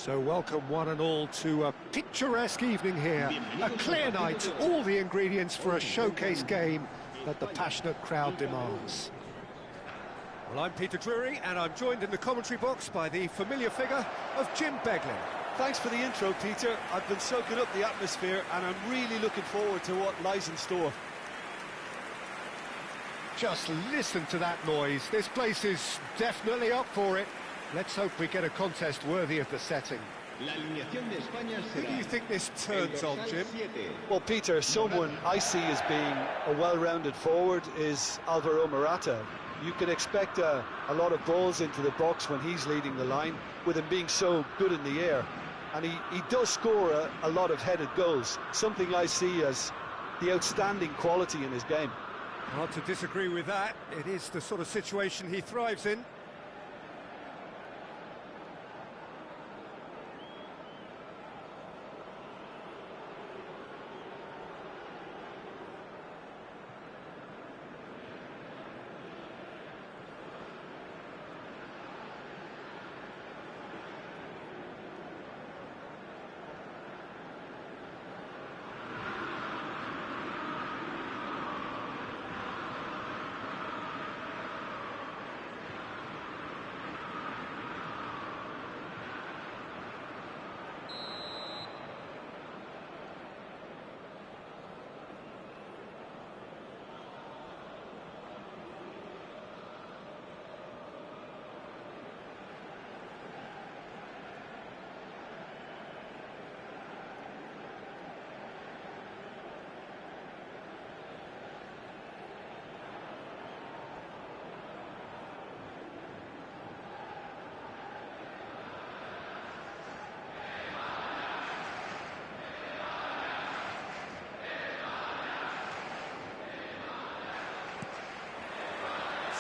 So welcome one and all to a picturesque evening here. A clear night, all the ingredients for a showcase game that the passionate crowd demands. Well, I'm Peter Drury, and I'm joined in the commentary box by the familiar figure of Jim Beglin. Thanks for the intro, Peter. I've been soaking up the atmosphere, and I'm really looking forward to what lies in store. Just listen to that noise. This place is definitely up for it. Let's hope we get a contest worthy of the setting. Who do you think this turns on, Jim? Well, Peter, someone I see as being a well-rounded forward is Alvaro Morata. You can expect a lot of balls into the box when he's leading the line, with him being so good in the air. And he does score a lot of headed goals, something I see as the outstanding quality in his game. Hard to disagree with that. It is the sort of situation he thrives in.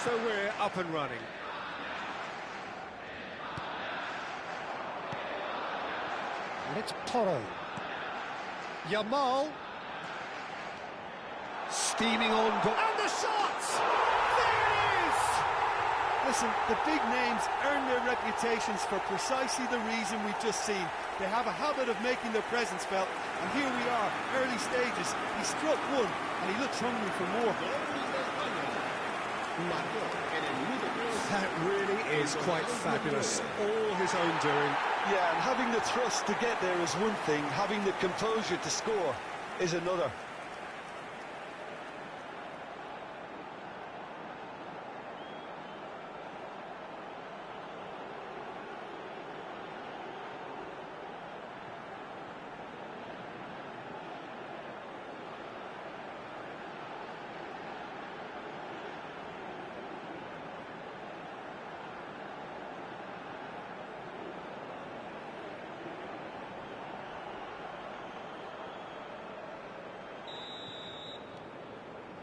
So we're up and running. And it's Porro. Yamal. Steaming on. And the shots! There it is! Listen, the big names earn their reputations for precisely the reason we've just seen. They have a habit of making their presence felt, and here we are, early stages. He struck one, and he looks hungry for more. That really is quite fabulous. All his own doing. Yeah, and having the thrust to get there is one thing, having the composure to score is another.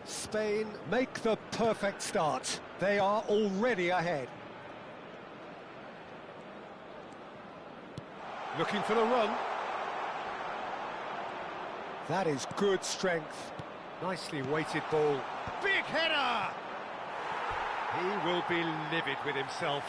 Spain make the perfect start. They are already ahead. Looking for the run. That is good strength. Nicely weighted ball. Big header! He will be livid with himself.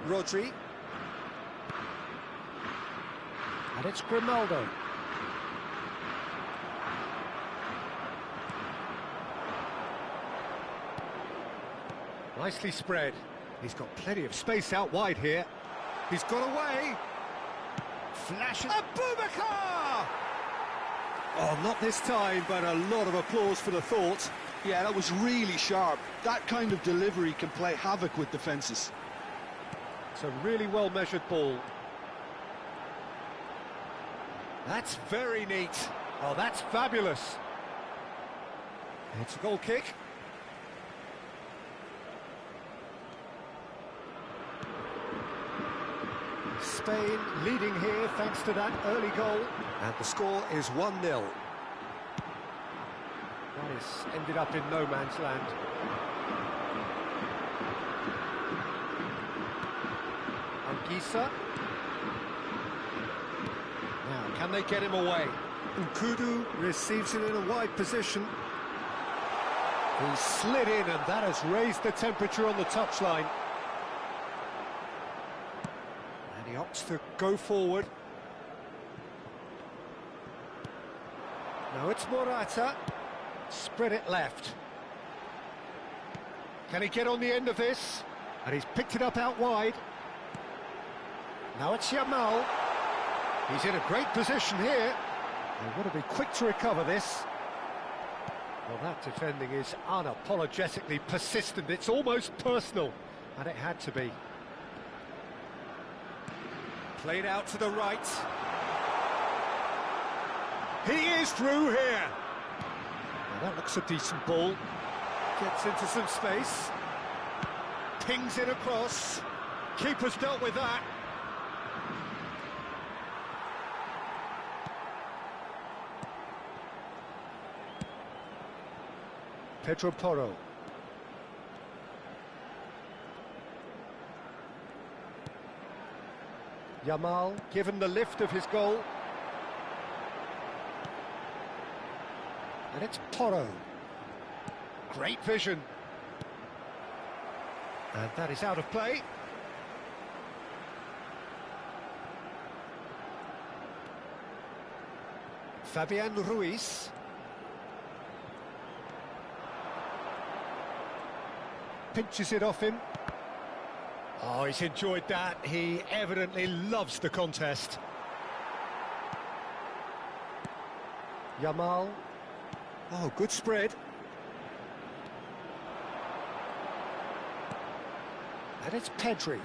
Rodri. And it's Grimaldo. Nicely spread. He's got plenty of space out wide here. He's got away. Flash. Abubakar! Oh, not this time, but a lot of applause for the thought. Yeah, that was really sharp. That kind of delivery can play havoc with defences. It's a really well-measured ball. That's very neat. Oh, that's fabulous. It's a goal kick. Spain leading here thanks to that early goal. And the score is 1-0. That has ended up in no man's land. Anguissa. Now, can they get him away? Nkudu receives it in a wide position. He slid in, and that has raised the temperature on the touchline. And he opts to go forward. Now it's Morata. Spread it left. Can he get on the end of this? And he's picked it up out wide. Now it's Yamal. He's in a great position here. They want to be quick to recover this. Well, that defending is unapologetically persistent. It's almost personal, and it had to be. Played out to the right. He is through here. Well, that looks a decent ball. Gets into some space. Pings it across. Keeper's dealt with that. Pedro Porro. Yamal given the lift of his goal. And it's Porro. Great vision. And that is out of play. Fabian Ruiz. Pinches it off him. Oh, he's enjoyed that. He evidently loves the contest. Yamal. Oh, good spread. And it's Pedri.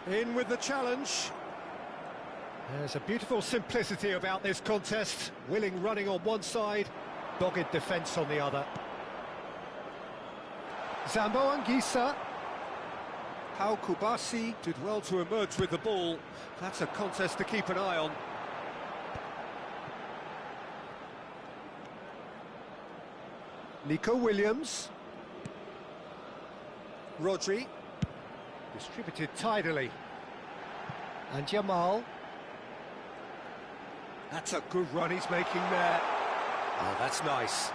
In with the challenge. There's a beautiful simplicity about this contest. Willing running on one side, dogged defence on the other. Zambo Anguissa. Pau Kubasi did well to emerge with the ball. That's a contest to keep an eye on. Nico Williams. Rodri. Distributed tidily. And Yamal. That's a good run he's making there. Oh, that's nice.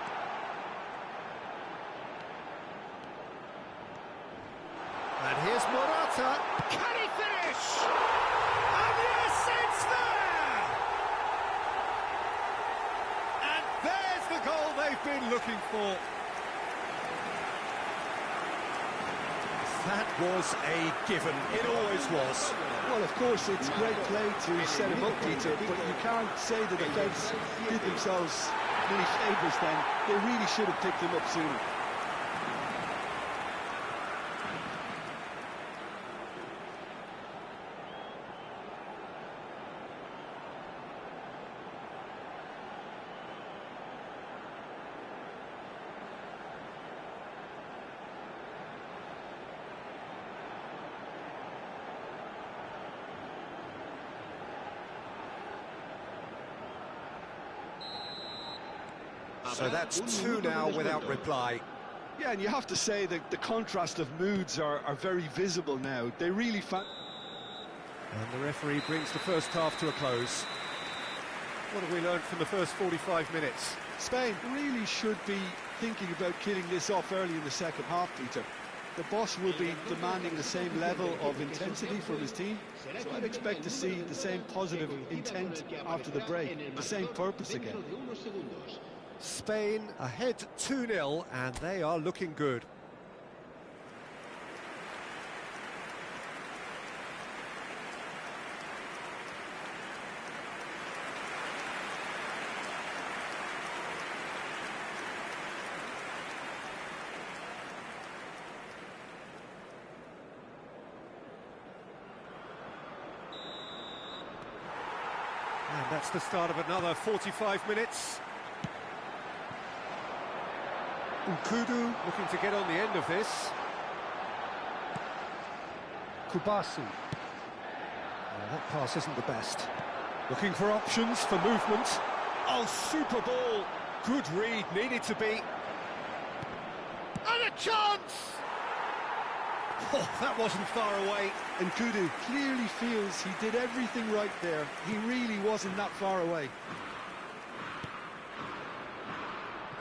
And here's Morata. Can he finish? And yes, it's there! And there's the goal they've been looking for. That was a given. It always was. Well, of course, it's great play to set him up, Peter, but you can't say the defence did themselves many favours then. They really should have picked him up sooner. So that's two now without reply. Yeah, and you have to say that the contrast of moods are very visible now. They really And the referee brings the first half to a close. What have we learned from the first 45 minutes? Spain really should be thinking about killing this off early in the second half, Peter. The boss will be demanding the same level of intensity from his team, so I'd expect to see the same positive intent after the break, the same purpose again. Spain ahead 2-0, and they are looking good. And that's the start of another 45 minutes. Nkudu looking to get on the end of this. Kubasi. That pass isn't the best. Looking for options for movement. Oh, super ball. Good read, needed to be. And a chance! Oh, that wasn't far away. And Kudu clearly feels he did everything right there. He really wasn't that far away.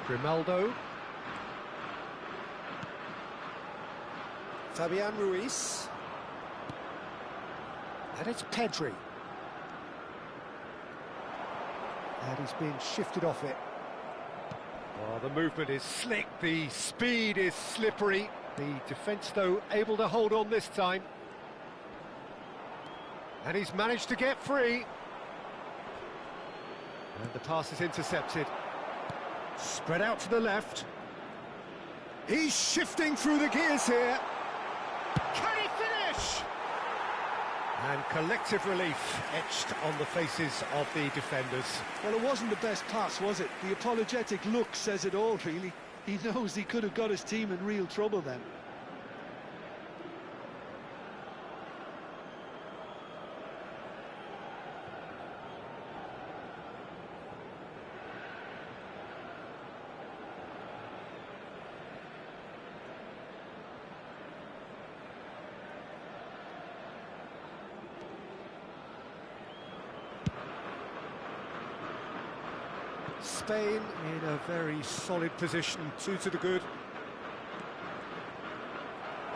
Grimaldo. Fabian Ruiz. And it's Pedri. And he's being shifted off it. Oh, the movement is slick, the speed is slippery. The defence, though, able to hold on this time. And he's managed to get free. And the pass is intercepted. Spread out to the left. He's shifting through the gears here. Can he finish? And collective relief etched on the faces of the defenders. Well, it wasn't the best pass, was it? The apologetic look says it all, really. He knows he could have got his team in real trouble then. Spain in a very solid position, 2 to the good.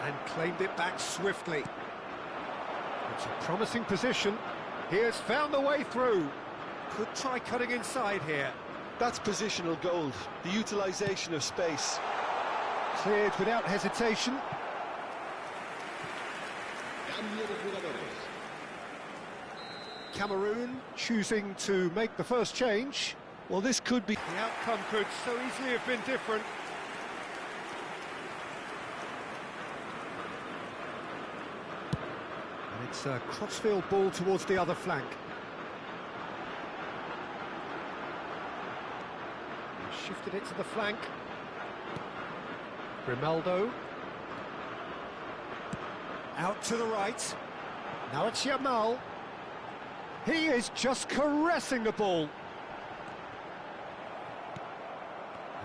And claimed it back swiftly. It's a promising position. He has found the way through. Could try cutting inside here. That's positional gold, the utilisation of space. Cleared without hesitation. Cameroon choosing to make the first change. Well, this could be... The outcome could so easily have been different. And it's a crossfield ball towards the other flank. He shifted it to the flank. Grimaldo. Out to the right. Now it's Yamal. He is just caressing the ball.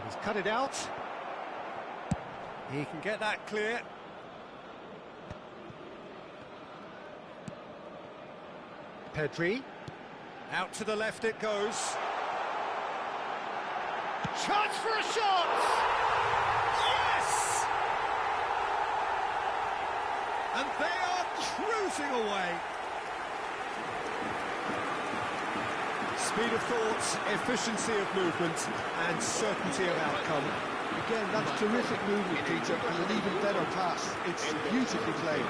He's cut it out. He can get that clear. Pedri. Out to the left it goes. Chance for a shot! Yes! And they are cruising away. Speed of thought, efficiency of movement, and certainty of outcome. Again, that's terrific movement, Peter, and an even better pass. It's beautifully played.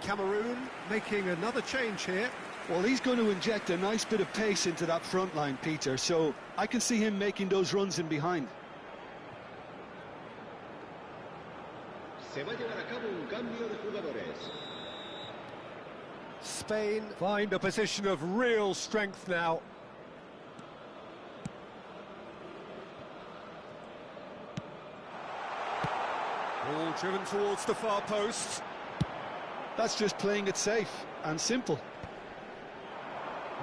Cameroon making another change here. Well, he's going to inject a nice bit of pace into that front line, Peter, so I can see him making those runs in behind. Spain find a position of real strength now. Ball driven towards the far post. That's just playing it safe and simple.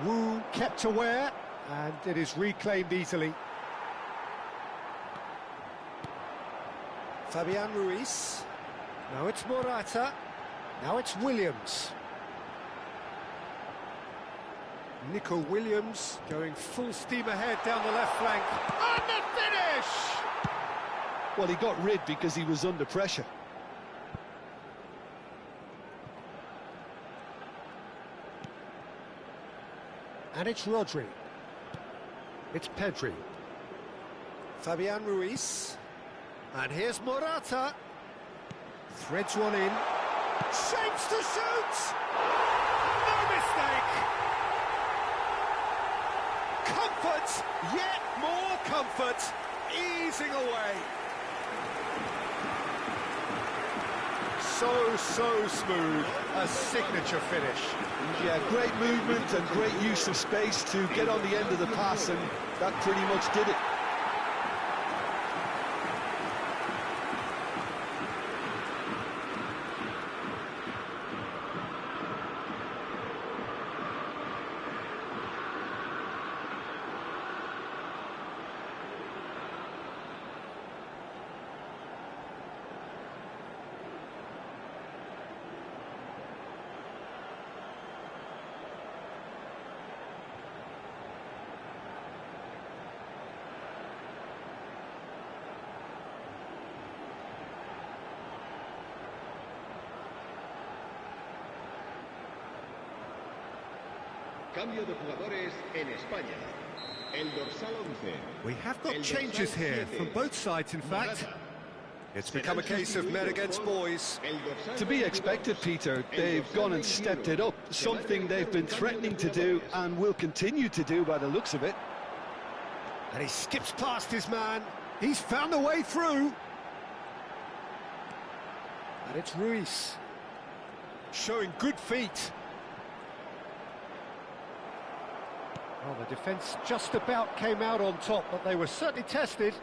Wu kept aware, and it is reclaimed easily. Fabian Ruiz. Now it's Morata. Now it's Williams. Nico Williams going full steam ahead down the left flank. And the finish! Well, he got rid because he was under pressure. And it's Rodri. It's Pedri. Fabian Ruiz. And here's Morata. Threads one in. Shapes to shoot! No mistake! comfort, yet more comfort, easing away. So smooth, a signature finish. Yeah, great movement and great use of space to get on the end of the pass, and that pretty much did it. Cambio de jugadores en España. El dorsal 11. We have got changes here from both sides, in fact. It's become a case of men against boys. To be expected, Peter. They've gone and stepped it up, something they've been threatening to do and will continue to do by the looks of it. And he skips past his man. He's found a way through. And it's Ruiz. Showing good feet. Well, the defence just about came out on top, but they were certainly tested.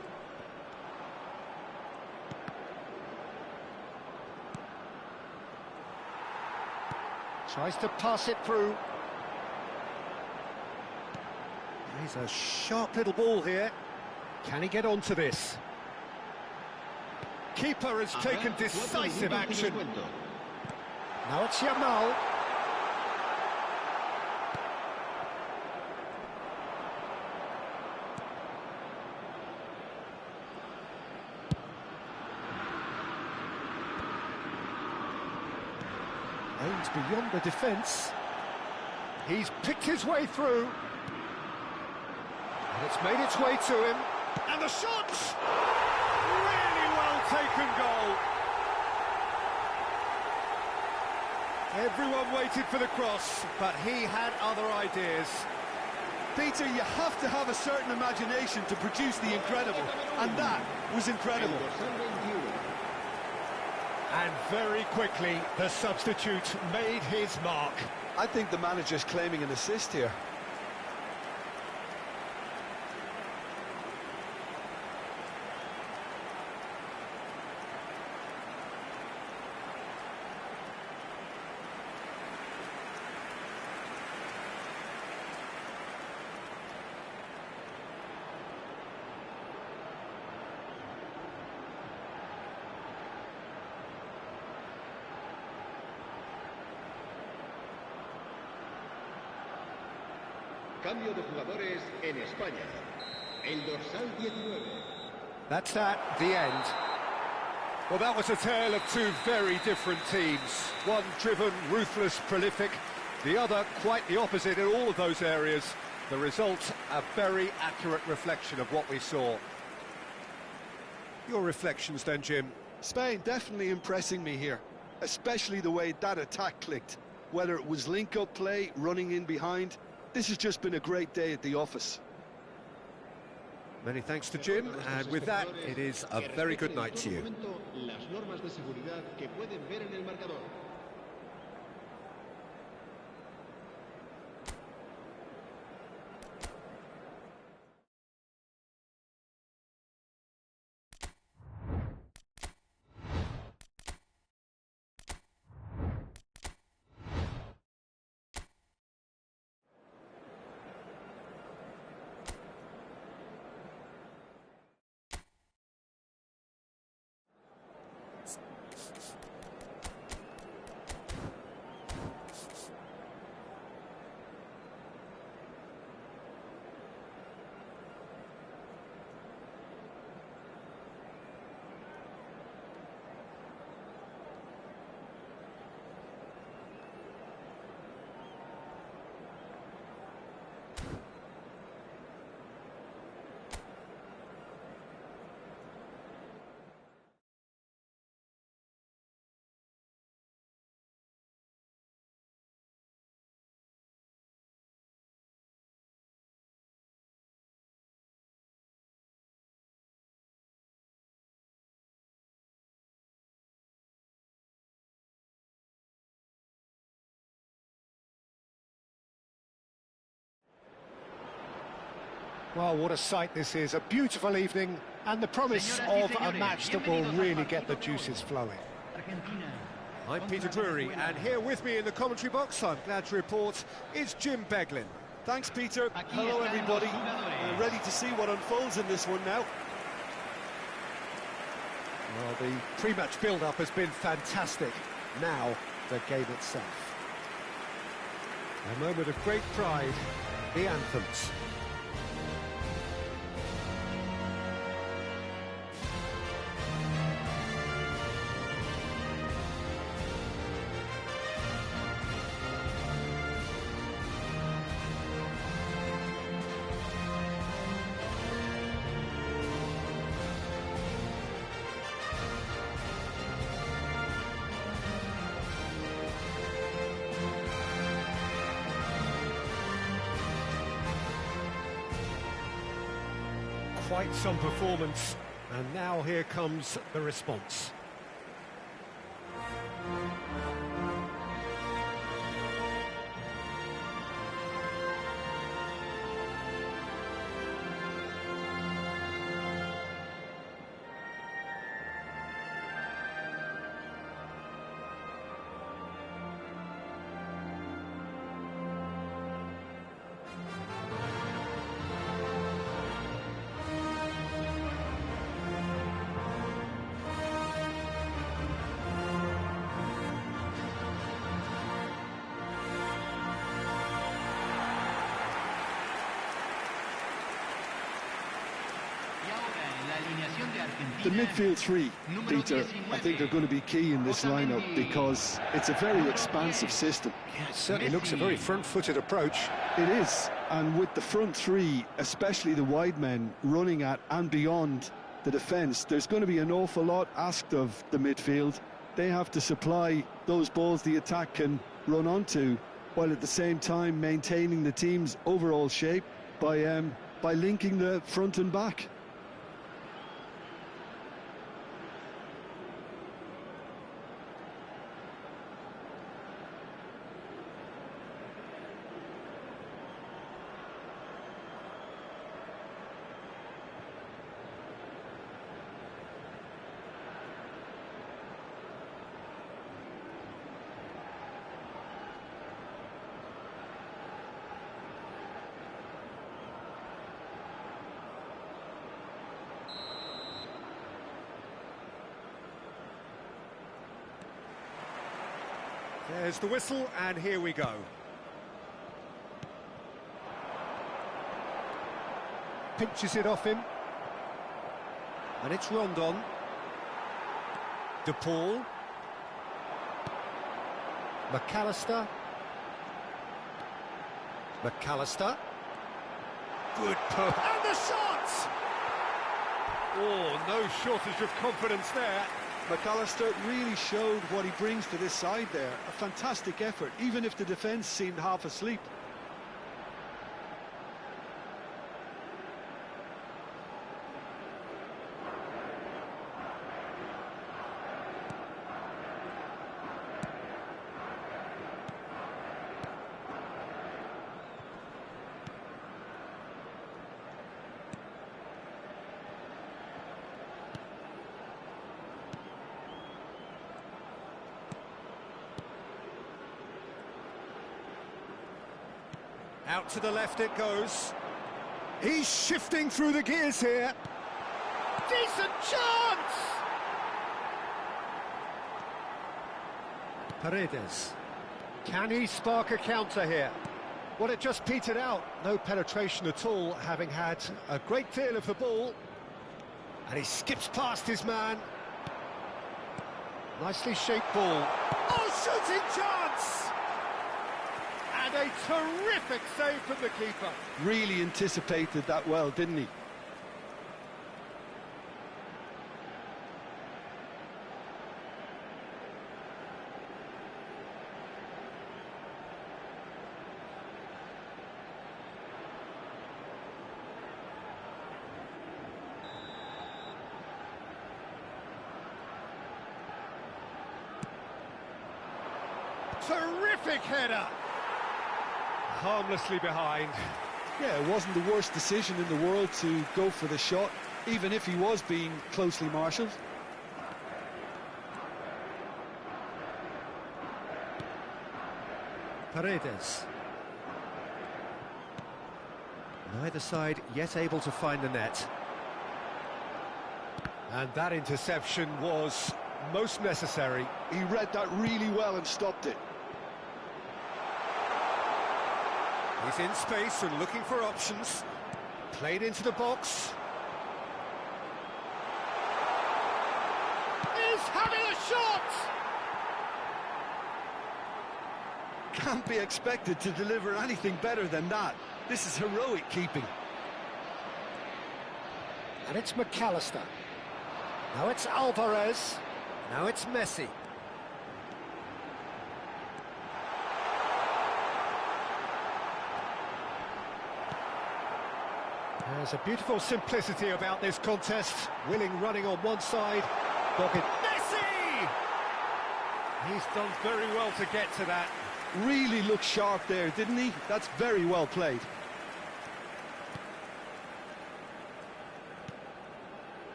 Tries to pass it through. He's a sharp little ball here. Can he get onto this? Keeper has taken decisive action. Now it's Yamal. Aims beyond the defence. He's picked his way through. And it's made its way to him. And the shot! Really well taken goal. Everyone waited for the cross, but he had other ideas. Peter, you have to have a certain imagination to produce the incredible, and that was incredible. And very quickly, the substitute made his mark. I think the manager's claiming an assist here. Cambio de jugadores en España. El dorsal 19. That's that, the end. Well, that was a tale of two very different teams. One driven, ruthless, prolific. The other quite the opposite in all of those areas. The result, a very accurate reflection of what we saw. Your reflections then, Jim? Spain definitely impressing me here, especially the way that attack clicked. Whether it was link-up play, running in behind, this has just been a great day at the office. Many thanks to Jim, and with that, it is a very good night to you. Well, what a sight this is. A beautiful evening and the promise of a match that will really get the juices flowing. I'm Peter Drury, and here with me in the commentary box, I'm glad to report, is Jim Beglin. Thanks, Peter. Hello, everybody. Ready to see what unfolds in this one now. Well, the pre-match build-up has been fantastic. Now, the game itself. A moment of great pride, the anthems. Quite some performance, and now here comes the response. The midfield three, Peter, I think are going to be key in this lineup because it's a very expansive system. Yeah, it certainly looks a very front-footed approach. It is, and with the front three, especially the wide men, running at and beyond the defence, there's going to be an awful lot asked of the midfield. They have to supply those balls the attack can run onto, while at the same time maintaining the team's overall shape by linking the front and back. There's the whistle, and here we go. Pinches it off him. And it's Rondon. De Paul. McAllister. McAllister. Good push. And the shot! Oh, no shortage of confidence there. McAllister really showed what he brings to this side there. A fantastic effort, even if the defence seemed half asleep. Out to the left it goes. He's shifting through the gears here. Decent chance! Paredes. Can he spark a counter here? Well, it just petered out. No penetration at all, having had a great deal of the ball. And he skips past his man. Nicely shaped ball. Oh, shooting chance! And a terrific save from the keeper. Really anticipated that well, didn't he? Terrific header. Harmlessly behind. Yeah, it wasn't the worst decision in the world to go for the shot, even if he was being closely marshalled. Paredes. Neither side yet able to find the net. And that interception was most necessary. He read that really well and stopped it. He's in space and looking for options. Played into the box. He's having a shot! Can't be expected to deliver anything better than that. This is heroic keeping. And it's McAllister. Now it's Alvarez. Now it's Messi. There's a beautiful simplicity about this contest. Willing running on one side. Messi! He's done very well to get to that. Really looked sharp there, didn't he? That's very well played.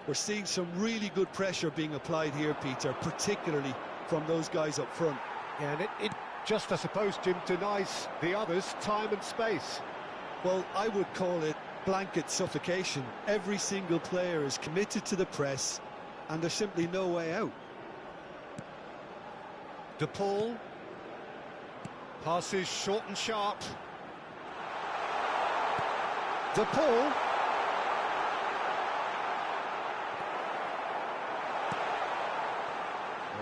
We're seeing some really good pressure being applied here, Peter, particularly from those guys up front. Yeah, and it just, I suppose, Jim, denies the others time and space. Well, I would call it blanket suffocation. Every single player is committed to the press, and there's simply no way out. De Paul. Passes short and sharp. De Paul.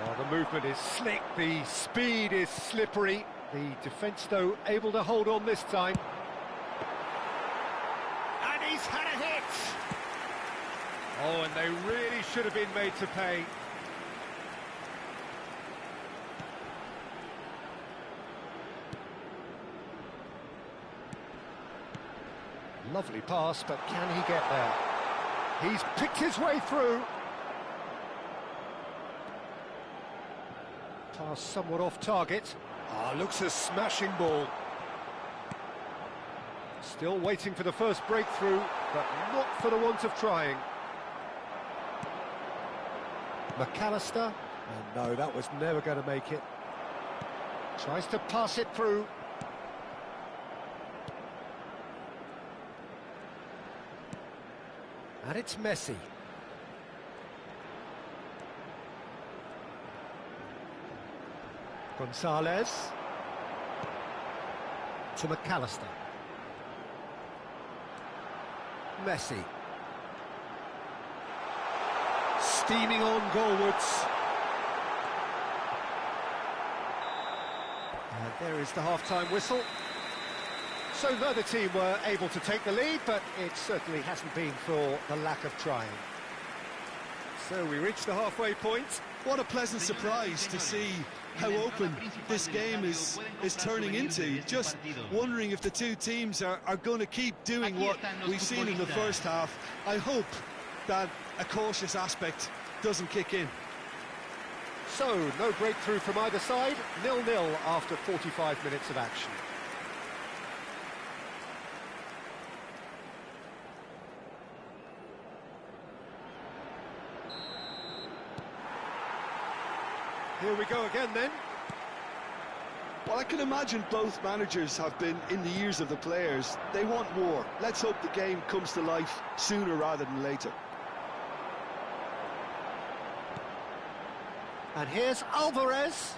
Oh, the movement is slick, the speed is slippery. The defence, though, able to hold on this time. And he's had a hit! Oh, and they really should have been made to pay. Lovely pass, but can he get there? He's picked his way through. Pass somewhat off target. Ah, looks a smashing ball. Still waiting for the first breakthrough, but not for the want of trying. McAllister. And no, that was never going to make it. Tries to pass it through. And it's Messi. Gonzalez. To McAllister. Messi. Steaming on goalwards. And there is the half-time whistle. So neither team were able to take the lead, but it certainly hasn't been for the lack of trying. So we reach the halfway point. What a pleasant surprise to see how open this game is turning into. Just wondering if the two teams are going to keep doing what we've seen in the first half. I hope that a cautious aspect doesn't kick in. So, no breakthrough from either side, 0-0 after 45 minutes of action. Here we go again then. Well, I can imagine both managers have been in the ears of the players. They want more. Let's hope the game comes to life sooner rather than later. And here's Alvarez.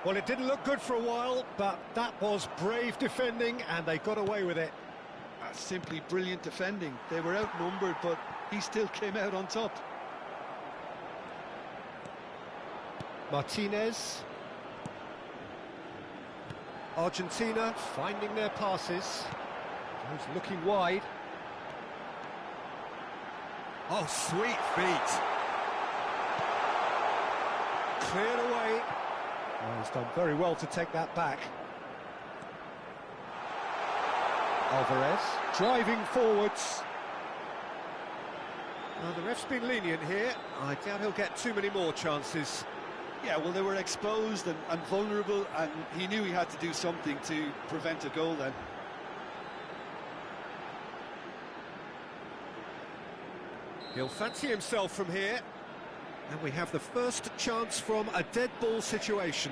Well, it didn't look good for a while, but that was brave defending, and they got away with it. That's simply brilliant defending. They were outnumbered, but he still came out on top. Martinez. Argentina finding their passes. Those looking wide. Oh, sweet feet. Cleared away. Oh, he's done very well to take that back. Alvarez driving forwards. Well, the ref's been lenient here. I doubt he'll get too many more chances. Yeah, well, they were exposed and vulnerable, and he knew he had to do something to prevent a goal then. He'll fancy himself from here. And we have the first chance from a dead ball situation.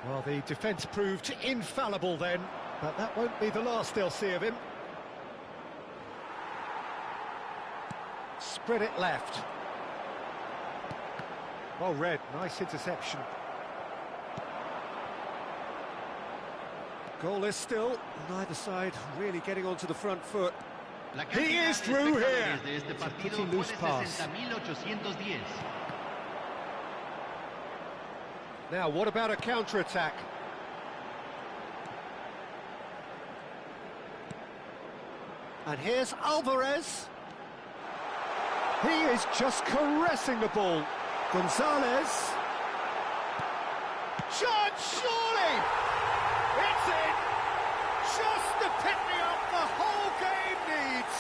Well, the defence proved infallible then, but that won't be the last they'll see of him. Spread it left. Well read, nice interception. Goalless still, neither side really getting onto the front foot. He is through here! It's a pretty loose pass. Now, what about a counter-attack? And here's Alvarez. He is just caressing the ball. Gonzalez. Shot, surely! It's in! Just the pick-me-up the whole game needs!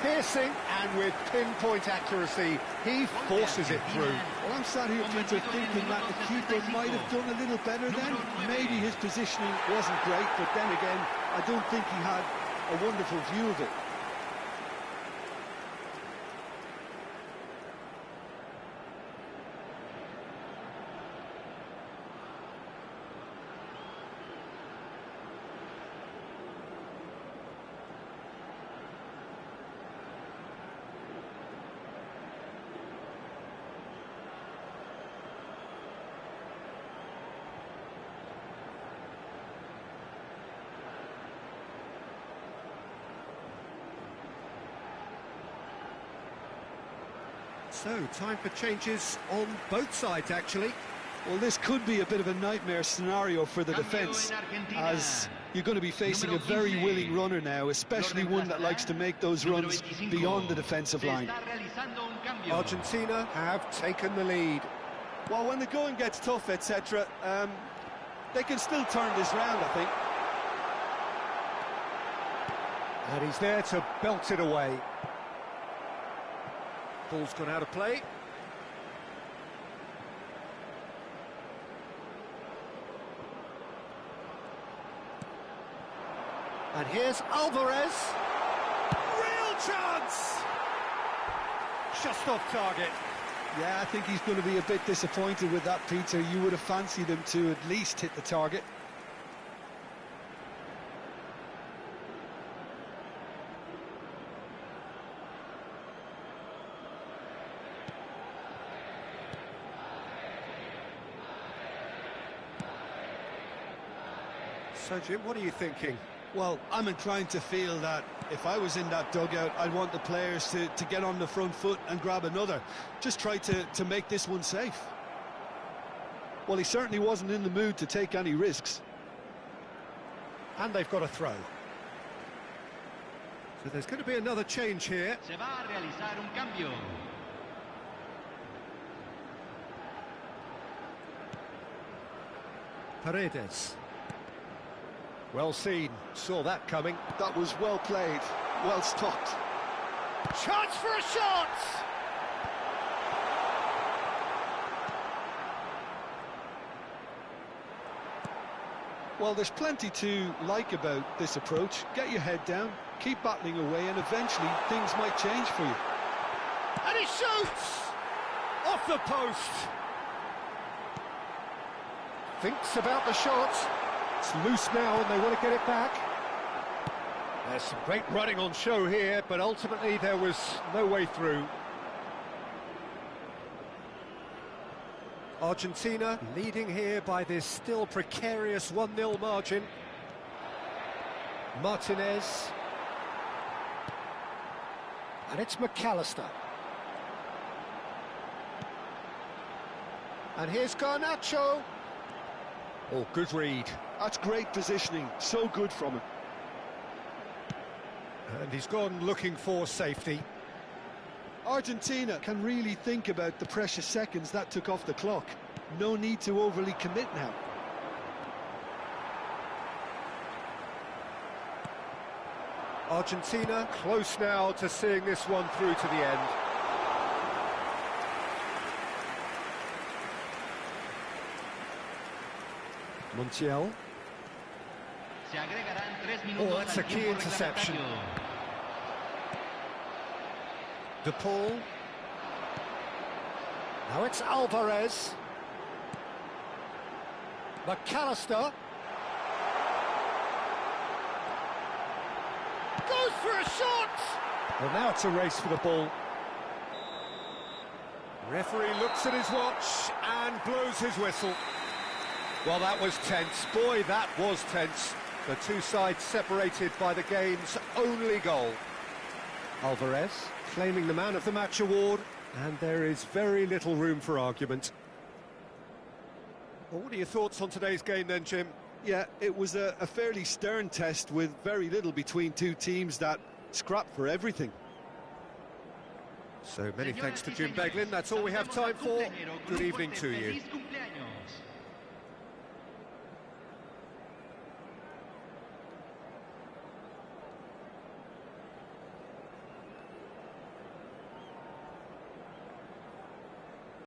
Piercing, and with pinpoint accuracy, he forces it through. Well, I'm sat here, Peter, thinking that the keeper might have done a little better then. Maybe his positioning wasn't great, but then again, I don't think he had a wonderful view of it. So, time for changes on both sides, actually. Well, this could be a bit of a nightmare scenario for the defence, as you're going to be facing a very willing runner now, especially one that likes to make those runs beyond the defensive line. Argentina have taken the lead. Well, when the going gets tough, etc., they can still turn this round, I think. And he's there to belt it away. Ball's gone out of play. And here's Alvarez. Real chance! Just off target. Yeah, I think he's going to be a bit disappointed with that, Peter. You would have fancied him to at least hit the target. So, Jim, what are you thinking? Well, I'm inclined to feel that if I was in that dugout, I'd want the players to get on the front foot and grab another. Just try to make this one safe. Well, he certainly wasn't in the mood to take any risks. And they've got a throw. So there's going to be another change here. Se va a realizar un cambio. Paredes. Well seen, saw that coming. That was well played, well stopped. Chance for a shot! Well, there's plenty to like about this approach. Get your head down, keep battling away, and eventually things might change for you. And he shoots! Off the post! Thinks about the shot. It's loose now and they want to get it back. There's some great running on show here, but ultimately there was no way through. Argentina leading here by this still precarious 1-0 margin. Martinez. And it's McAllister. And here's Garnacho. Oh, good read. That's great positioning, so good from him. And he's gone looking for safety. Argentina can really think about the precious seconds that took off the clock. No need to overly commit now. Argentina close now to seeing this one through to the end. Montiel. Se agregarán 3 minutos. Oh, that's a key interception. De Paul. Now it's Alvarez. McAllister. Goes for a shot! Well, now it's a race for the ball. Referee looks at his watch and blows his whistle. Well, that was tense. Boy, that was tense. The two sides separated by the game's only goal. Alvarez claiming the Man of the Match award, and there is very little room for argument. Well, what are your thoughts on today's game then, Jim? Yeah, it was a fairly stern test with very little between two teams that scrapped for everything. So many thanks to Jim Beglin. That's all we have time for. Good evening to you.